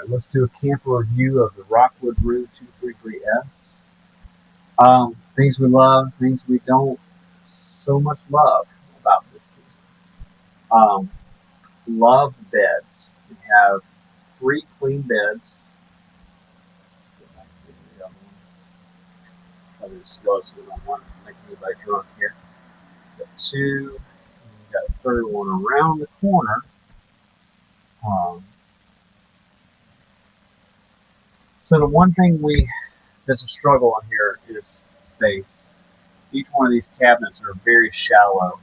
Alright, let's do a camper review of the Rockwood Roo 233S. Things we love, things we don't so much love about this camper. Love beds. We have 3 queen beds. Let's go back to the other one. Probably slow so we don't want to make anybody drunk here. Got 2, and we got a third one around the corner. So the one thing that's a struggle on here is space. Each one of these cabinets are very shallow.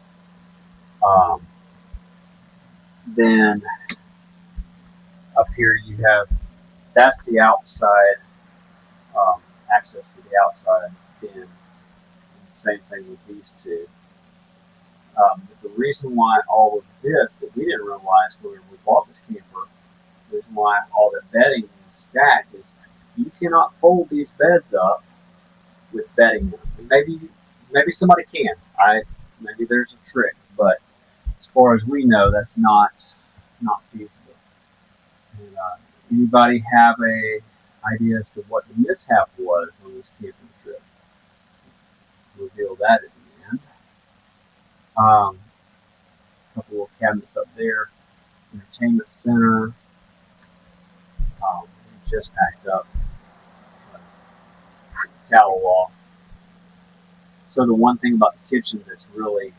Then up here you have, that's the outside, access to the outside bin. And the same thing with these two. But the reason why all of this that we didn't realize when we bought this camper, the reason why all the bedding is stacked is you cannot fold these beds up with bedding in them. Maybe somebody can. Maybe there's a trick, but as far as we know, that's not feasible. And, anybody have a idea as to what the mishap was on this camping trip? We'll reveal that at the end. A couple of cabinets up there. Entertainment center. We just packed up. Towel off. So the one thing about the kitchen that's really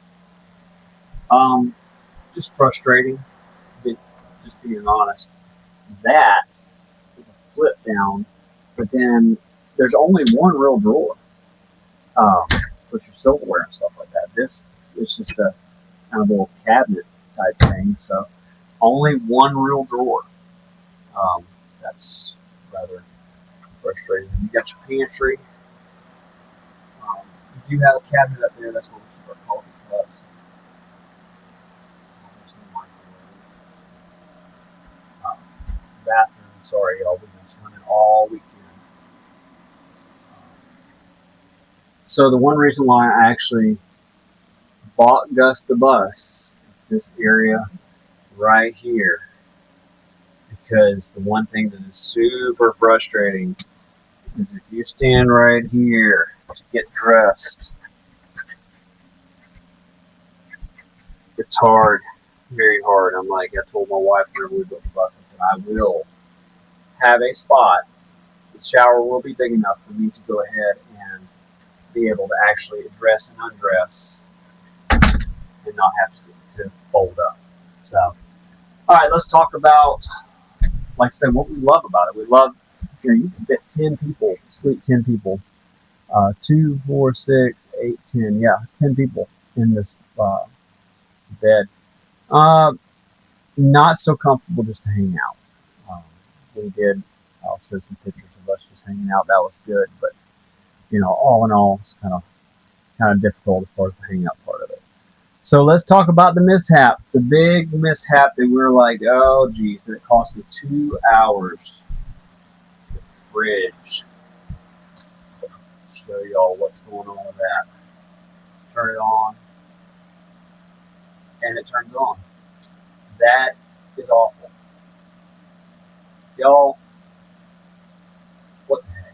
just frustrating, just being honest, that is a flip down, but then there's only one real drawer. Put your silverware and stuff like that. This is just a kind of little cabinet type thing, so only one real drawer. That's rather frustrating. You got your pantry. You do have a cabinet up there. That's where we keep our coffee cups. There's no microwave. Bathroom. Sorry, y'all. We've been swimming all weekend. So the one reason why I actually bought Gus the bus is this area right here. Because the one thing that is super frustrating is if you stand right here to get dressed, it's hard, very hard. I told my wife whenever we built the bus, I said, I will have a spot. The shower will be big enough for me to go ahead and be able to actually dress and undress and not have to fold up. So, all right, let's talk about, like I said, what we love about it. We love, you can fit 10 people, sleep 10 people. 2, 4, 6, 8, 10. Yeah, 10 people in this bed. Not so comfortable just to hang out. I'll show some pictures of us just hanging out. That was good, but all in all, it's kind of difficult as far as the hang out part of it. So let's talk about the mishap. The big mishap that we were like, oh geez, it cost me 2 hours. The fridge. Show y'all what's going on with that. Turn it on, and it turns on. That is awful. Y'all, what the heck?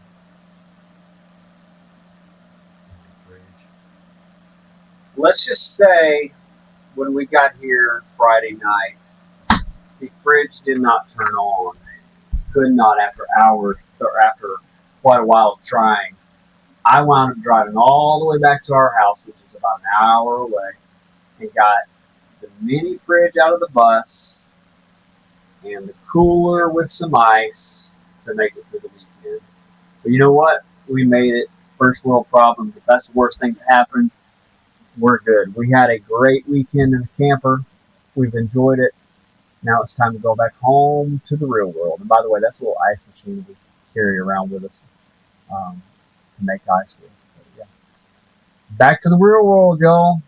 Let's just say when we got here Friday night, the fridge did not turn on. Could not after hours, or after quite a while of trying. I wound up driving all the way back to our house, which is about an hour away, and got the mini fridge out of the bus and the cooler with some ice to make it through the weekend. But you know what? We made it. First world problems. If that's the worst thing to happen, we're good. We had a great weekend in the camper. We've enjoyed it. Now it's time to go back home to the real world. And by the way, that's a little ice machine we carry around with us. To make ice with. But yeah. Back to the real world, y'all.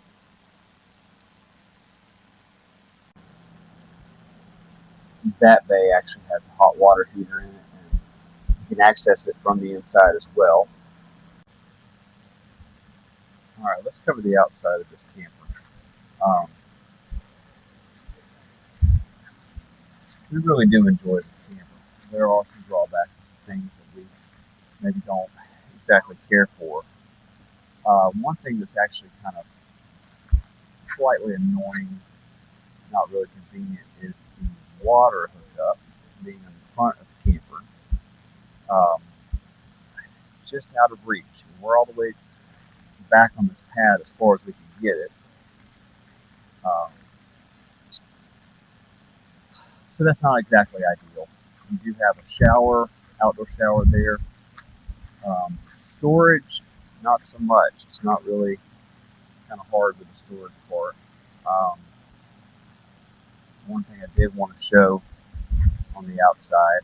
That bay actually has a hot water heater in it, and you can access it from the inside as well. Alright, let's cover the outside of this camper. We really do enjoy this camper. there are some drawbacks, things that we maybe don't exactly care for. One thing that's actually kind of slightly annoying, not really convenient, is the water hookup being in the front of the camper, um, just out of reach. And we're all the way back on this pad as far as we can get it. Um, so that's not exactly ideal. You do have a shower, outdoor shower there. Storage, not so much. It's not really kind of hard with the storage part. Um, One thing I did want to show on the outside,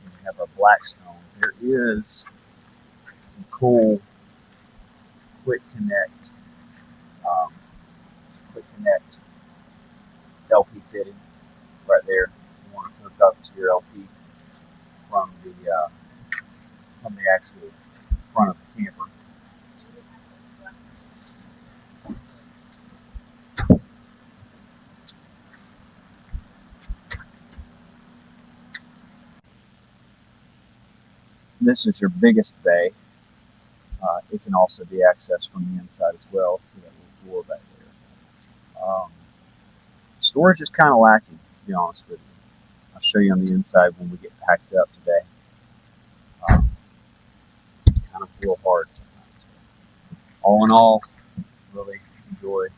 we have a Blackstone. There is some cool quick connect, um, quick connect LP fitting right there. You want to hook up to your LP from the actual front of the camper. This is your biggest bay. It can also be accessed from the inside as well. See that little door back there. Storage is kind of lacking, to be honest with you. I'll show you on the inside when we get packed up today. Kind of a little hard sometimes. All in all, really enjoyed